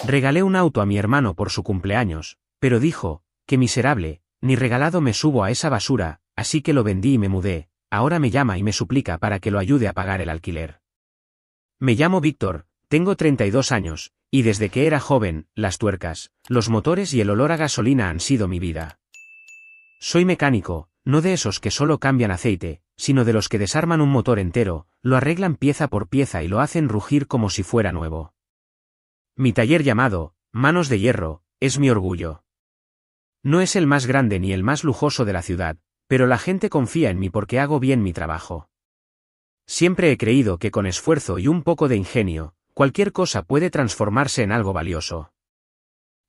Regalé un auto a mi hermano por su cumpleaños, pero dijo, qué miserable, ni regalado me subo a esa basura, así que lo vendí y me mudé. Ahora me llama y me suplica para que lo ayude a pagar el alquiler. Me llamo Víctor, tengo 32 años, y desde que era joven, las tuercas, los motores y el olor a gasolina han sido mi vida. Soy mecánico, no de esos que solo cambian aceite, sino de los que desarman un motor entero, lo arreglan pieza por pieza y lo hacen rugir como si fuera nuevo. Mi taller llamado Manos de Hierro es mi orgullo. No es el más grande ni el más lujoso de la ciudad, pero la gente confía en mí porque hago bien mi trabajo. Siempre he creído que con esfuerzo y un poco de ingenio, cualquier cosa puede transformarse en algo valioso.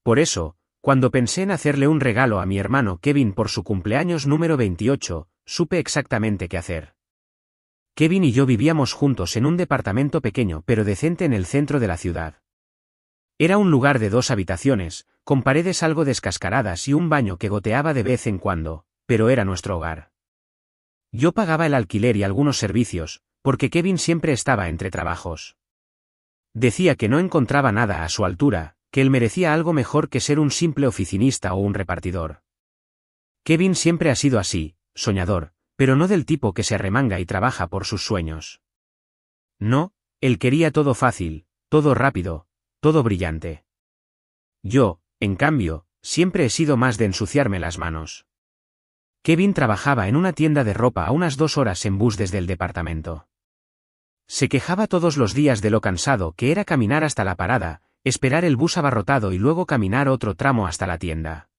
Por eso, cuando pensé en hacerle un regalo a mi hermano Kevin por su cumpleaños número 28, supe exactamente qué hacer. Kevin y yo vivíamos juntos en un departamento pequeño pero decente en el centro de la ciudad. Era un lugar de 2 habitaciones, con paredes algo descascaradas y un baño que goteaba de vez en cuando, pero era nuestro hogar. Yo pagaba el alquiler y algunos servicios, porque Kevin siempre estaba entre trabajos. Decía que no encontraba nada a su altura, que él merecía algo mejor que ser un simple oficinista o un repartidor. Kevin siempre ha sido así, soñador, pero no del tipo que se arremanga y trabaja por sus sueños. No, él quería todo fácil, todo rápido, todo brillante. Yo, en cambio, siempre he sido más de ensuciarme las manos. Kevin trabajaba en una tienda de ropa a unas 2 horas en bus desde el departamento. Se quejaba todos los días de lo cansado que era caminar hasta la parada, esperar el bus abarrotado y luego caminar otro tramo hasta la tienda.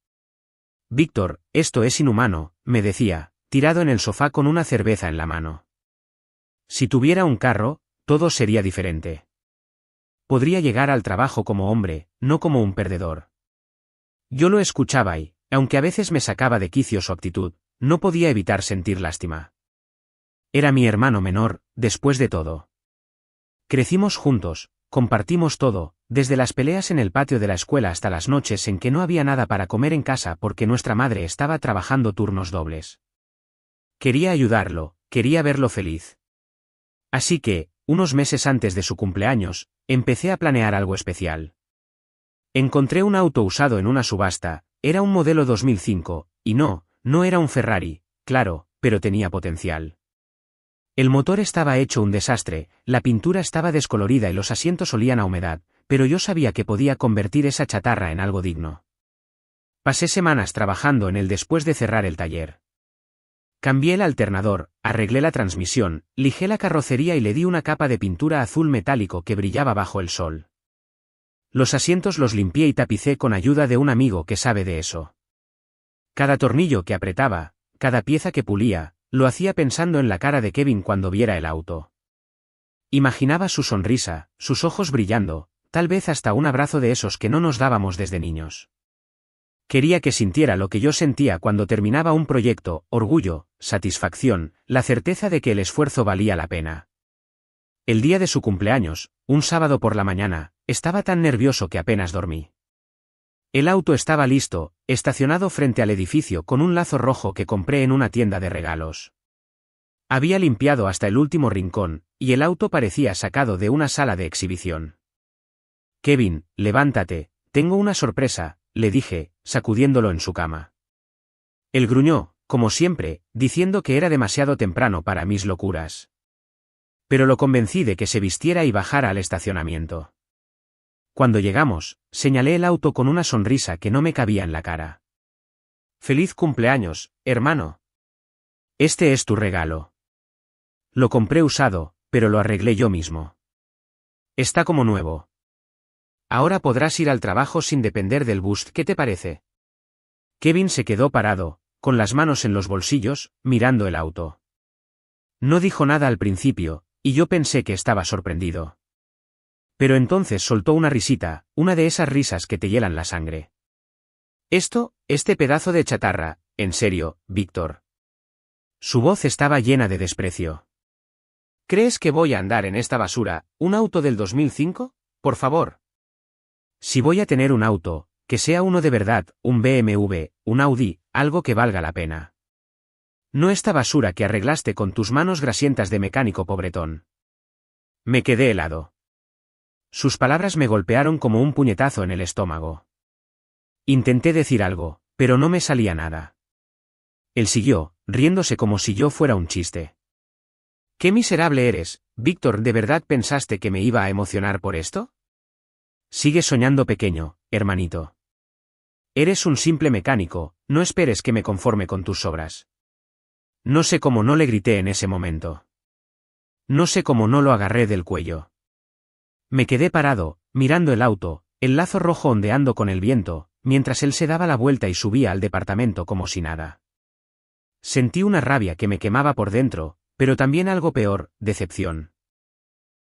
Víctor, esto es inhumano, me decía, tirado en el sofá con una cerveza en la mano. Si tuviera un carro, todo sería diferente. Podría llegar al trabajo como hombre, no como un perdedor. Yo lo escuchaba y, aunque a veces me sacaba de quicio su actitud, no podía evitar sentir lástima. Era mi hermano menor, después de todo. Crecimos juntos, compartimos todo, desde las peleas en el patio de la escuela hasta las noches en que no había nada para comer en casa porque nuestra madre estaba trabajando turnos dobles. Quería ayudarlo, quería verlo feliz. Así que, unos meses antes de su cumpleaños, empecé a planear algo especial. Encontré un auto usado en una subasta, era un modelo 2005, y no era un Ferrari, claro, pero tenía potencial. El motor estaba hecho un desastre, la pintura estaba descolorida y los asientos olían a humedad, pero yo sabía que podía convertir esa chatarra en algo digno. Pasé semanas trabajando en él después de cerrar el taller. Cambié el alternador, arreglé la transmisión, lijé la carrocería y le di una capa de pintura azul metálico que brillaba bajo el sol. Los asientos los limpié y tapicé con ayuda de un amigo que sabe de eso. Cada tornillo que apretaba, cada pieza que pulía, lo hacía pensando en la cara de Kevin cuando viera el auto. Imaginaba su sonrisa, sus ojos brillando, tal vez hasta un abrazo de esos que no nos dábamos desde niños. Quería que sintiera lo que yo sentía cuando terminaba un proyecto, orgullo, satisfacción, la certeza de que el esfuerzo valía la pena. El día de su cumpleaños, un sábado por la mañana, estaba tan nervioso que apenas dormí. El auto estaba listo, estacionado frente al edificio con un lazo rojo que compré en una tienda de regalos. Había limpiado hasta el último rincón, y el auto parecía sacado de una sala de exhibición. Kevin, levántate, tengo una sorpresa, le dije, sacudiéndolo en su cama. Él gruñó, como siempre, diciendo que era demasiado temprano para mis locuras. Pero lo convencí de que se vistiera y bajara al estacionamiento. Cuando llegamos, señalé el auto con una sonrisa que no me cabía en la cara. «Feliz cumpleaños, hermano. Este es tu regalo. Lo compré usado, pero lo arreglé yo mismo. Está como nuevo. Ahora podrás ir al trabajo sin depender del bus, ¿qué te parece?» Kevin se quedó parado, con las manos en los bolsillos, mirando el auto. No dijo nada al principio, y yo pensé que estaba sorprendido. Pero entonces soltó una risita, una de esas risas que te hielan la sangre. Este pedazo de chatarra, en serio, Víctor. Su voz estaba llena de desprecio. ¿Crees que voy a andar en esta basura, un auto del 2005? Por favor. Si voy a tener un auto, que sea uno de verdad, un BMW, un Audi, algo que valga la pena. No esta basura que arreglaste con tus manos grasientas de mecánico pobretón. Me quedé helado. Sus palabras me golpearon como un puñetazo en el estómago. Intenté decir algo, pero no me salía nada. Él siguió, riéndose como si yo fuera un chiste. ¡Qué miserable eres, Víctor! ¿De verdad pensaste que me iba a emocionar por esto? Sigue soñando pequeño, hermanito. Eres un simple mecánico, no esperes que me conforme con tus obras. No sé cómo no le grité en ese momento. No sé cómo no lo agarré del cuello. Me quedé parado, mirando el auto, el lazo rojo ondeando con el viento, mientras él se daba la vuelta y subía al departamento como si nada. Sentí una rabia que me quemaba por dentro, pero también algo peor, decepción.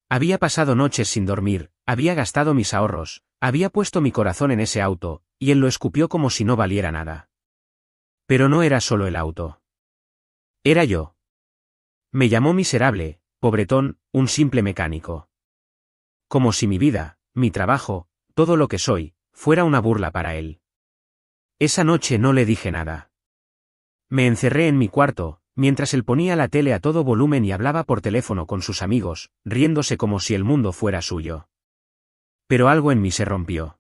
Había pasado noches sin dormir, había gastado mis ahorros, había puesto mi corazón en ese auto, y él lo escupió como si no valiera nada. Pero no era solo el auto. Era yo. Me llamó miserable, pobretón, un simple mecánico. Como si mi vida, mi trabajo, todo lo que soy, fuera una burla para él. Esa noche no le dije nada. Me encerré en mi cuarto, mientras él ponía la tele a todo volumen y hablaba por teléfono con sus amigos, riéndose como si el mundo fuera suyo. Pero algo en mí se rompió.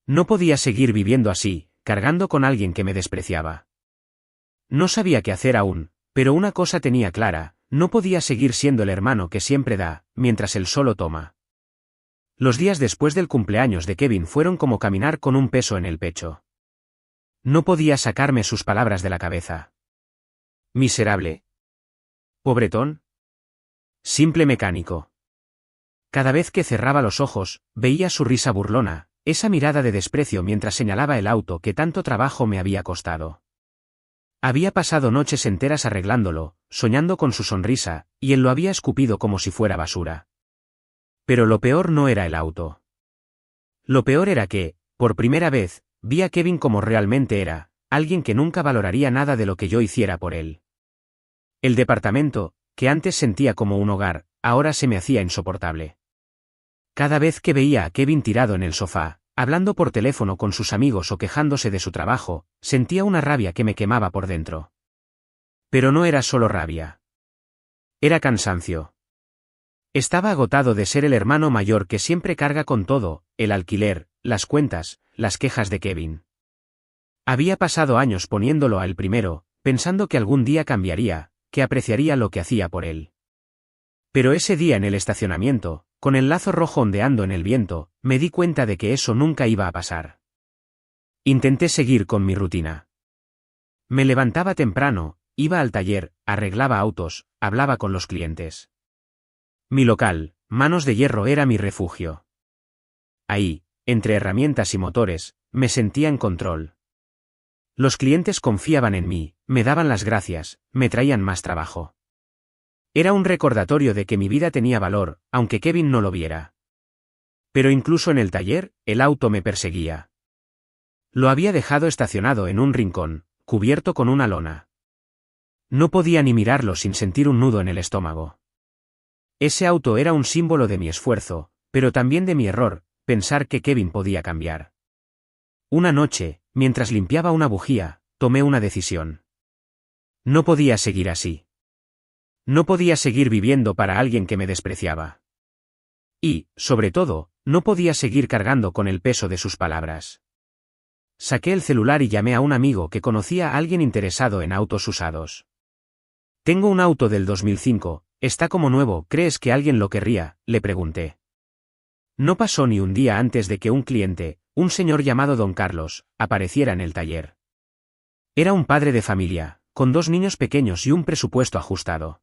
No podía seguir viviendo así, cargando con alguien que me despreciaba. No sabía qué hacer aún, pero una cosa tenía clara, no podía seguir siendo el hermano que siempre da, mientras él solo toma. Los días después del cumpleaños de Kevin fueron como caminar con un peso en el pecho. No podía sacarme sus palabras de la cabeza. Miserable. Pobretón. Simple mecánico. Cada vez que cerraba los ojos, veía su risa burlona, esa mirada de desprecio mientras señalaba el auto que tanto trabajo me había costado. Había pasado noches enteras arreglándolo, soñando con su sonrisa, y él lo había escupido como si fuera basura. Pero lo peor no era el auto. Lo peor era que, por primera vez, vi a Kevin como realmente era, alguien que nunca valoraría nada de lo que yo hiciera por él. El departamento, que antes sentía como un hogar, ahora se me hacía insoportable. Cada vez que veía a Kevin tirado en el sofá, hablando por teléfono con sus amigos o quejándose de su trabajo, sentía una rabia que me quemaba por dentro. Pero no era solo rabia. Era cansancio. Estaba agotado de ser el hermano mayor que siempre carga con todo, el alquiler, las cuentas, las quejas de Kevin. Había pasado años poniéndolo a él primero, pensando que algún día cambiaría, que apreciaría lo que hacía por él. Pero ese día en el estacionamiento, con el lazo rojo ondeando en el viento, me di cuenta de que eso nunca iba a pasar. Intenté seguir con mi rutina. Me levantaba temprano, iba al taller, arreglaba autos, hablaba con los clientes. Mi local, Manos de Hierro, era mi refugio. Ahí, entre herramientas y motores, me sentía en control. Los clientes confiaban en mí, me daban las gracias, me traían más trabajo. Era un recordatorio de que mi vida tenía valor, aunque Kevin no lo viera. Pero incluso en el taller, el auto me perseguía. Lo había dejado estacionado en un rincón, cubierto con una lona. No podía ni mirarlo sin sentir un nudo en el estómago. Ese auto era un símbolo de mi esfuerzo, pero también de mi error, pensar que Kevin podía cambiar. Una noche, mientras limpiaba una bujía, tomé una decisión. No podía seguir así. No podía seguir viviendo para alguien que me despreciaba. Y, sobre todo, no podía seguir cargando con el peso de sus palabras. Saqué el celular y llamé a un amigo que conocía a alguien interesado en autos usados. Tengo un auto del 2005, está como nuevo, ¿crees que alguien lo querría?, le pregunté. No pasó ni un día antes de que un cliente, un señor llamado Don Carlos, apareciera en el taller. Era un padre de familia, con 2 niños pequeños y un presupuesto ajustado.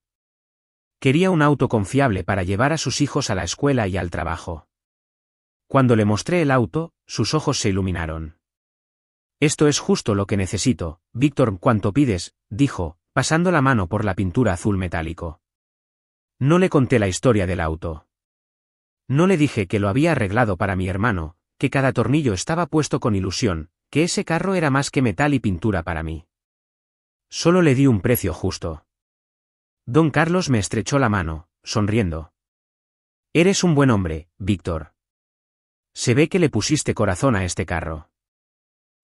Quería un auto confiable para llevar a sus hijos a la escuela y al trabajo. Cuando le mostré el auto, sus ojos se iluminaron. Esto es justo lo que necesito, Víctor. ¿Cuánto pides?, dijo, pasando la mano por la pintura azul metálico. No le conté la historia del auto. No le dije que lo había arreglado para mi hermano, que cada tornillo estaba puesto con ilusión, que ese carro era más que metal y pintura para mí. Solo le di un precio justo. Don Carlos me estrechó la mano, sonriendo. Eres un buen hombre, Víctor. Se ve que le pusiste corazón a este carro.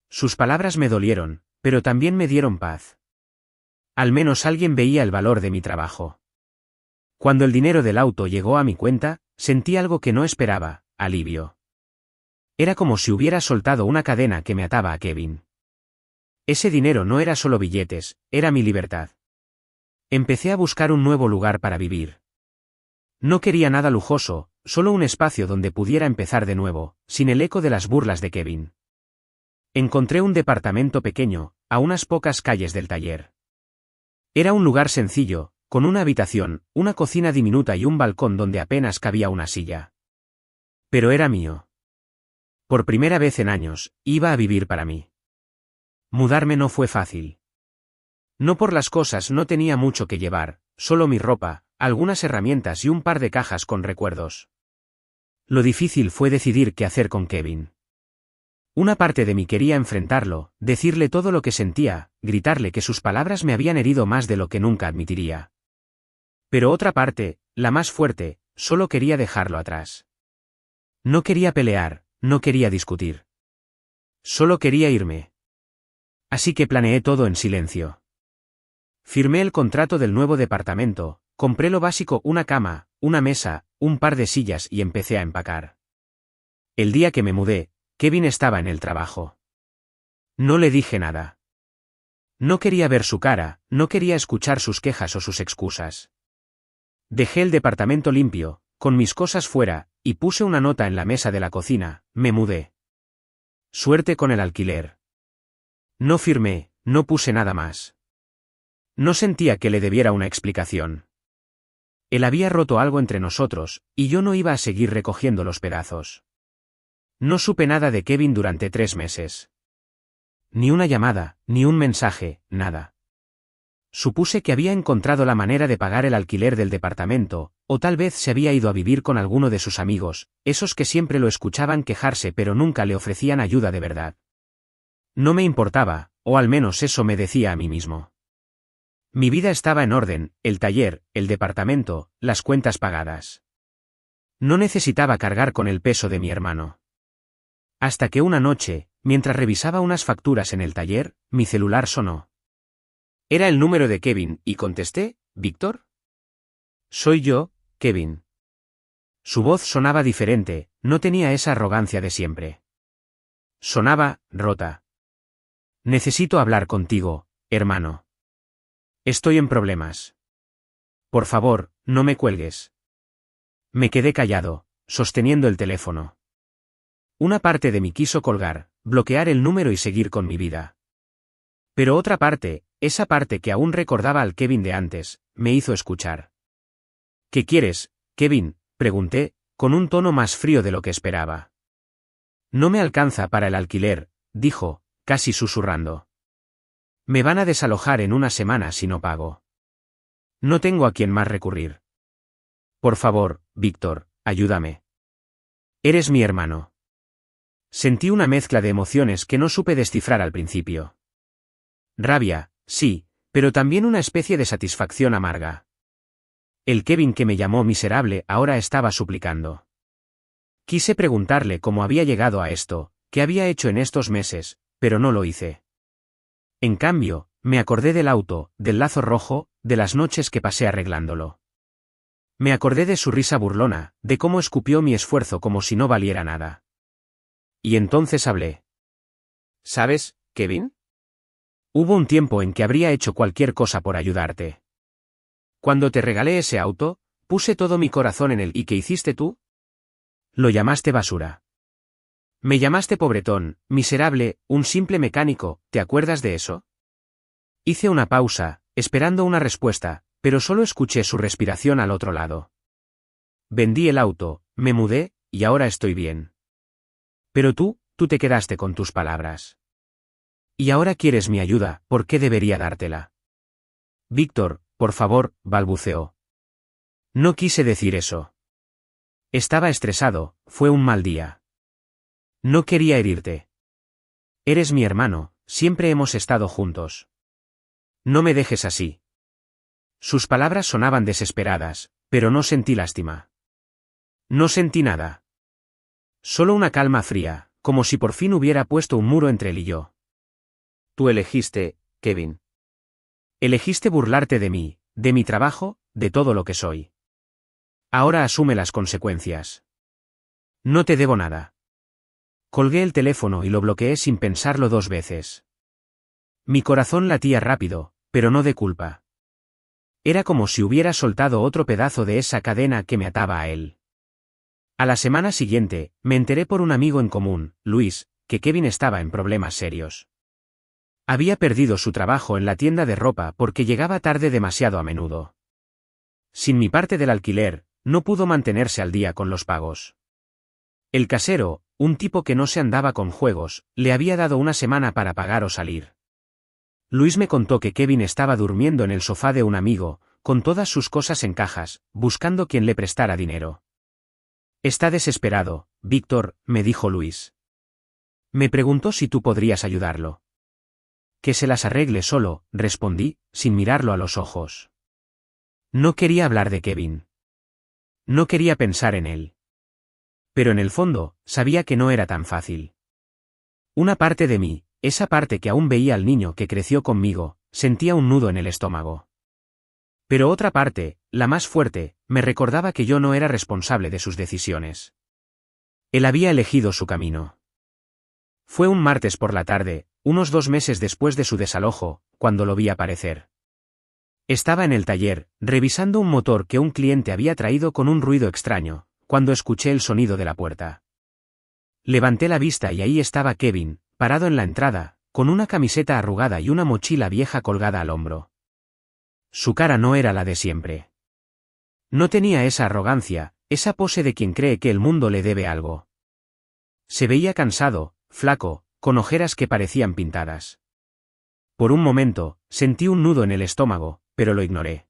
Sus palabras me dolieron, pero también me dieron paz. Al menos alguien veía el valor de mi trabajo. Cuando el dinero del auto llegó a mi cuenta, Sentí algo que no esperaba, alivio. Era como si hubiera soltado una cadena que me ataba a Kevin. Ese dinero no era solo billetes, era mi libertad. Empecé a buscar un nuevo lugar para vivir. No quería nada lujoso, solo un espacio donde pudiera empezar de nuevo, sin el eco de las burlas de Kevin. Encontré un departamento pequeño, a unas pocas calles del taller. Era un lugar sencillo, con una habitación, una cocina diminuta y un balcón donde apenas cabía una silla. Pero era mío. Por primera vez en años, iba a vivir para mí. Mudarme no fue fácil. No por las cosas, no tenía mucho que llevar, solo mi ropa, algunas herramientas y un par de cajas con recuerdos. Lo difícil fue decidir qué hacer con Kevin. Una parte de mí quería enfrentarlo, decirle todo lo que sentía, gritarle que sus palabras me habían herido más de lo que nunca admitiría. Pero otra parte, la más fuerte, solo quería dejarlo atrás. No quería pelear, no quería discutir. Solo quería irme. Así que planeé todo en silencio. Firmé el contrato del nuevo departamento, compré lo básico: una cama, una mesa, un par de sillas y empecé a empacar. El día que me mudé, Kevin estaba en el trabajo. No le dije nada. No quería ver su cara, no quería escuchar sus quejas o sus excusas. Dejé el departamento limpio, con mis cosas fuera, y puse una nota en la mesa de la cocina: me mudé. Suerte con el alquiler. No firmé, no puse nada más. No sentía que le debiera una explicación. Él había roto algo entre nosotros, y yo no iba a seguir recogiendo los pedazos. No supe nada de Kevin durante 3 meses. Ni una llamada, ni un mensaje, nada. Supuse que había encontrado la manera de pagar el alquiler del departamento, o tal vez se había ido a vivir con alguno de sus amigos, esos que siempre lo escuchaban quejarse pero nunca le ofrecían ayuda de verdad. No me importaba, o al menos eso me decía a mí mismo. Mi vida estaba en orden, el taller, el departamento, las cuentas pagadas. No necesitaba cargar con el peso de mi hermano. Hasta que una noche, mientras revisaba unas facturas en el taller, mi celular sonó. Era el número de Kevin, y contesté: ¿Víctor? Soy yo, Kevin. Su voz sonaba diferente, no tenía esa arrogancia de siempre. Sonaba rota. Necesito hablar contigo, hermano. Estoy en problemas. Por favor, no me cuelgues. Me quedé callado, sosteniendo el teléfono. Una parte de mí quiso colgar, bloquear el número y seguir con mi vida. Pero otra parte, esa parte que aún recordaba al Kevin de antes, me hizo escuchar. ¿Qué quieres, Kevin?, pregunté, con un tono más frío de lo que esperaba. No me alcanza para el alquiler, dijo, casi susurrando. Me van a desalojar en una semana si no pago. No tengo a quién más recurrir. Por favor, Víctor, ayúdame. Eres mi hermano. Sentí una mezcla de emociones que no supe descifrar al principio. Rabia, sí, pero también una especie de satisfacción amarga. El Kevin que me llamó miserable ahora estaba suplicando. Quise preguntarle cómo había llegado a esto, qué había hecho en estos meses, pero no lo hice. En cambio, me acordé del auto, del lazo rojo, de las noches que pasé arreglándolo. Me acordé de su risa burlona, de cómo escupió mi esfuerzo como si no valiera nada. Y entonces hablé. ¿Sabes, Kevin? Hubo un tiempo en que habría hecho cualquier cosa por ayudarte. Cuando te regalé ese auto, puse todo mi corazón en él. ¿Y qué hiciste tú? Lo llamaste basura. Me llamaste pobretón, miserable, un simple mecánico, ¿te acuerdas de eso? Hice una pausa, esperando una respuesta, pero solo escuché su respiración al otro lado. Vendí el auto, me mudé, y ahora estoy bien. Pero tú te quedaste con tus palabras. Y ahora quieres mi ayuda, ¿por qué debería dártela? Víctor, por favor, balbuceó. No quise decir eso. Estaba estresado, fue un mal día. No quería herirte. Eres mi hermano, siempre hemos estado juntos. No me dejes así. Sus palabras sonaban desesperadas, pero no sentí lástima. No sentí nada. Solo una calma fría, como si por fin hubiera puesto un muro entre él y yo. Tú elegiste, Kevin. Elegiste burlarte de mí, de mi trabajo, de todo lo que soy. Ahora asume las consecuencias. No te debo nada. Colgué el teléfono y lo bloqueé sin pensarlo 2 veces. Mi corazón latía rápido, pero no de culpa. Era como si hubiera soltado otro pedazo de esa cadena que me ataba a él. A la semana siguiente, me enteré por un amigo en común, Luis, que Kevin estaba en problemas serios. Había perdido su trabajo en la tienda de ropa porque llegaba tarde demasiado a menudo. Sin mi parte del alquiler, no pudo mantenerse al día con los pagos. El casero, un tipo que no se andaba con juegos, le había dado una semana para pagar o salir. Luis me contó que Kevin estaba durmiendo en el sofá de un amigo, con todas sus cosas en cajas, buscando quien le prestara dinero. Está desesperado, Víctor, me dijo Luis. Me preguntó si tú podrías ayudarlo. Que se las arregle solo, respondí, sin mirarlo a los ojos. No quería hablar de Kevin. No quería pensar en él. Pero en el fondo, sabía que no era tan fácil. Una parte de mí, esa parte que aún veía al niño que creció conmigo, sentía un nudo en el estómago. Pero otra parte, la más fuerte, me recordaba que yo no era responsable de sus decisiones. Él había elegido su camino. Fue un martes por la tarde, unos 2 meses después de su desalojo, cuando lo vi aparecer. Estaba en el taller, revisando un motor que un cliente había traído con un ruido extraño, cuando escuché el sonido de la puerta. Levanté la vista y ahí estaba Kevin, parado en la entrada, con una camiseta arrugada y una mochila vieja colgada al hombro. Su cara no era la de siempre. No tenía esa arrogancia, esa pose de quien cree que el mundo le debe algo. Se veía cansado, flaco, con ojeras que parecían pintadas. Por un momento, sentí un nudo en el estómago, pero lo ignoré.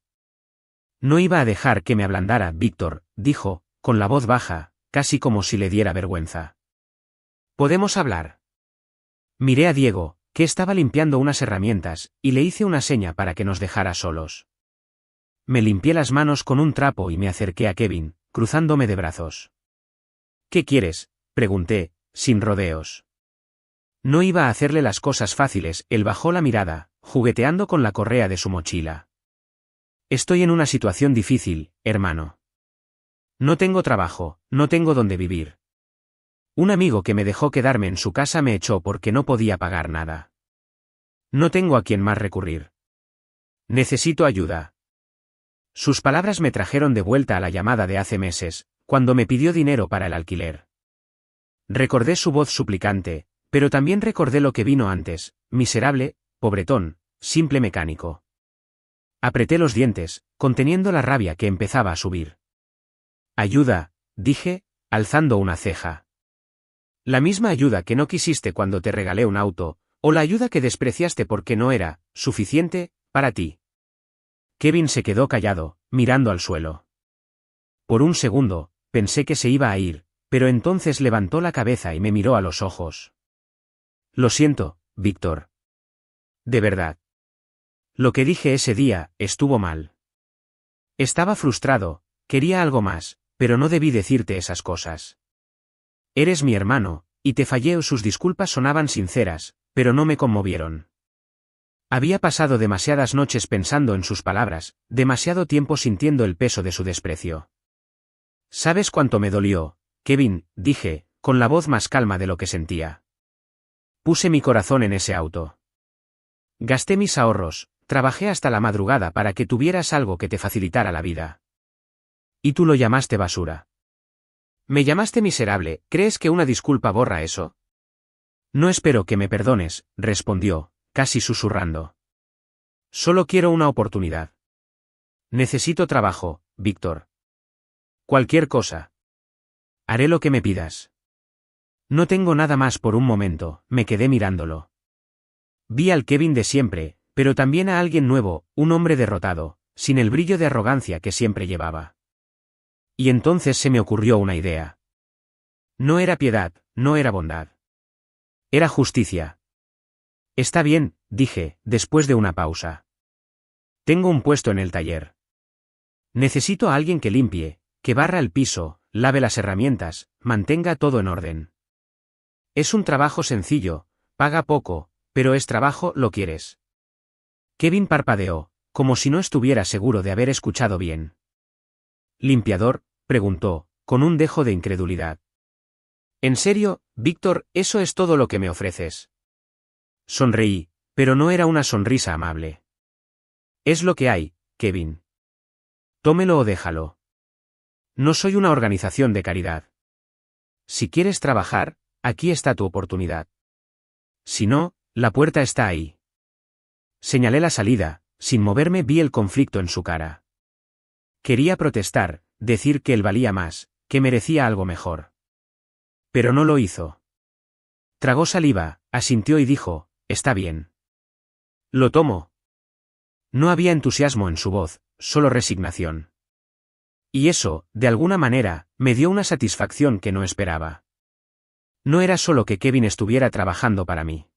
No iba a dejar que me ablandara, Víctor, dijo, con la voz baja, casi como si le diera vergüenza. ¿Podemos hablar? Miré a Diego, que estaba limpiando unas herramientas, y le hice una seña para que nos dejara solos. Me limpié las manos con un trapo y me acerqué a Kevin, cruzándome de brazos. ¿Qué quieres?, pregunté, sin rodeos. No iba a hacerle las cosas fáciles, él bajó la mirada, jugueteando con la correa de su mochila. Estoy en una situación difícil, hermano. No tengo trabajo, no tengo dónde vivir. Un amigo que me dejó quedarme en su casa me echó porque no podía pagar nada. No tengo a quien más recurrir. Necesito ayuda. Sus palabras me trajeron de vuelta a la llamada de hace meses, cuando me pidió dinero para el alquiler. Recordé su voz suplicante, pero también recordé lo que vino antes, miserable, pobretón, simple mecánico. Apreté los dientes, conteniendo la rabia que empezaba a subir. Ayuda, dije, alzando una ceja. La misma ayuda que no quisiste cuando te regalé un auto, o la ayuda que despreciaste porque no era suficiente para ti. Kevin se quedó callado, mirando al suelo. Por un segundo, pensé que se iba a ir, pero entonces levantó la cabeza y me miró a los ojos. Lo siento, Víctor. De verdad. Lo que dije ese día, estuvo mal. Estaba frustrado, quería algo más, pero no debí decirte esas cosas. Eres mi hermano, y te fallé o sus disculpas sonaban sinceras, pero no me conmovieron. Había pasado demasiadas noches pensando en sus palabras, demasiado tiempo sintiendo el peso de su desprecio. ¿Sabes cuánto me dolió, Kevin?, dije, con la voz más calma de lo que sentía. Puse mi corazón en ese auto. Gasté mis ahorros, trabajé hasta la madrugada para que tuvieras algo que te facilitara la vida. Y tú lo llamaste basura. Me llamaste miserable, ¿crees que una disculpa borra eso? No espero que me perdones, respondió, casi susurrando. Solo quiero una oportunidad. Necesito trabajo, Víctor. Cualquier cosa. Haré lo que me pidas. No tengo nada más por un momento, me quedé mirándolo. Vi al Kevin de siempre, pero también a alguien nuevo, un hombre derrotado, sin el brillo de arrogancia que siempre llevaba. Y entonces se me ocurrió una idea. No era piedad, no era bondad. Era justicia. Está bien, dije, después de una pausa. Tengo un puesto en el taller. Necesito a alguien que limpie, que barra el piso, lave las herramientas, mantenga todo en orden. Es un trabajo sencillo, paga poco, pero es trabajo, ¿lo quieres? Kevin parpadeó, como si no estuviera seguro de haber escuchado bien. Limpiador, preguntó, con un dejo de incredulidad. ¿En serio, Víctor, eso es todo lo que me ofreces? Sonreí, pero no era una sonrisa amable. Es lo que hay, Kevin. Tómelo o déjalo. No soy una organización de caridad. Si quieres trabajar, aquí está tu oportunidad. Si no, la puerta está ahí. Señalé la salida, sin moverme vi el conflicto en su cara. Quería protestar, decir que él valía más, que merecía algo mejor. Pero no lo hizo. Tragó saliva, asintió y dijo, está bien. Lo tomo. No había entusiasmo en su voz, solo resignación. Y eso, de alguna manera, me dio una satisfacción que no esperaba. No era solo que Kevin estuviera trabajando para mí.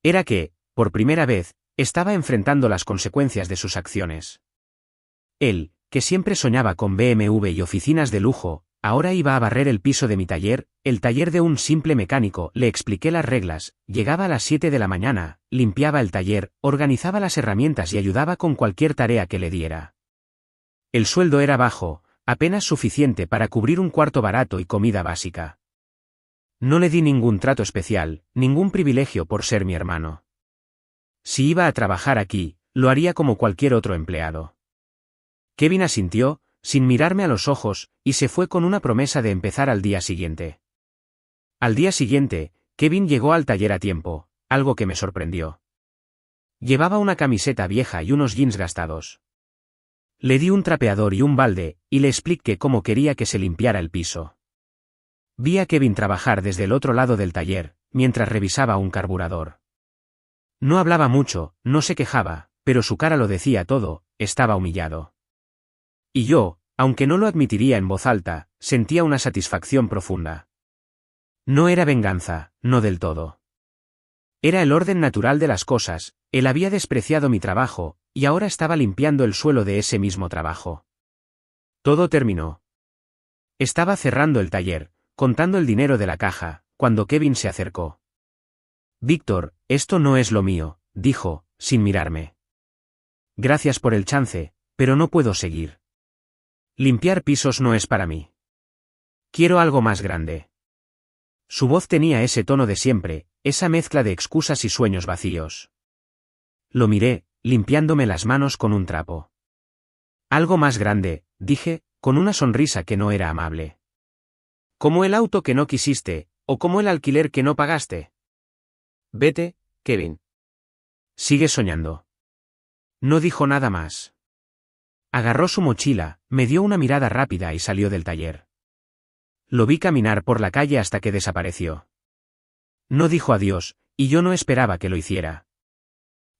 Era que, por primera vez, estaba enfrentando las consecuencias de sus acciones. Él, que siempre soñaba con BMW y oficinas de lujo, ahora iba a barrer el piso de mi taller, el taller de un simple mecánico. Le expliqué las reglas, llegaba a las 7 de la mañana, limpiaba el taller, organizaba las herramientas y ayudaba con cualquier tarea que le diera. El sueldo era bajo, apenas suficiente para cubrir un cuarto barato y comida básica. No le di ningún trato especial, ningún privilegio por ser mi hermano. Si iba a trabajar aquí, lo haría como cualquier otro empleado. Kevin asintió, sin mirarme a los ojos, y se fue con una promesa de empezar al día siguiente. Al día siguiente, Kevin llegó al taller a tiempo, algo que me sorprendió. Llevaba una camiseta vieja y unos jeans gastados. Le di un trapeador y un balde, y le expliqué cómo quería que se limpiara el piso. Vi a Kevin trabajar desde el otro lado del taller, mientras revisaba un carburador. No hablaba mucho, no se quejaba, pero su cara lo decía todo, estaba humillado. Y yo, aunque no lo admitiría en voz alta, sentía una satisfacción profunda. No era venganza, no del todo. Era el orden natural de las cosas, él había despreciado mi trabajo, y ahora estaba limpiando el suelo de ese mismo trabajo. Todo terminó. Estaba cerrando el taller, contando el dinero de la caja, cuando Kevin se acercó. Víctor, esto no es lo mío, dijo, sin mirarme. Gracias por el chance, pero no puedo seguir. Limpiar pisos no es para mí. Quiero algo más grande. Su voz tenía ese tono de siempre, esa mezcla de excusas y sueños vacíos. Lo miré, limpiándome las manos con un trapo. Algo más grande, dije, con una sonrisa que no era amable. Como el auto que no quisiste, o como el alquiler que no pagaste. Vete, Kevin. Sigue soñando. No dijo nada más. Agarró su mochila, me dio una mirada rápida y salió del taller. Lo vi caminar por la calle hasta que desapareció. No dijo adiós, y yo no esperaba que lo hiciera.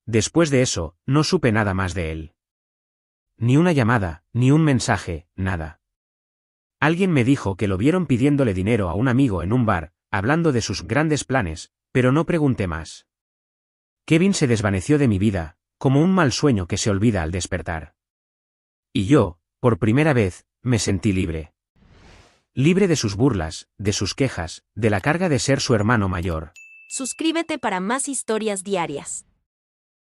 Después de eso, no supe nada más de él. Ni una llamada, ni un mensaje, nada. Alguien me dijo que lo vieron pidiéndole dinero a un amigo en un bar, hablando de sus grandes planes, pero no pregunté más. Kevin se desvaneció de mi vida, como un mal sueño que se olvida al despertar. Y yo, por primera vez, me sentí libre. Libre de sus burlas, de sus quejas, de la carga de ser su hermano mayor. Suscríbete para más historias diarias.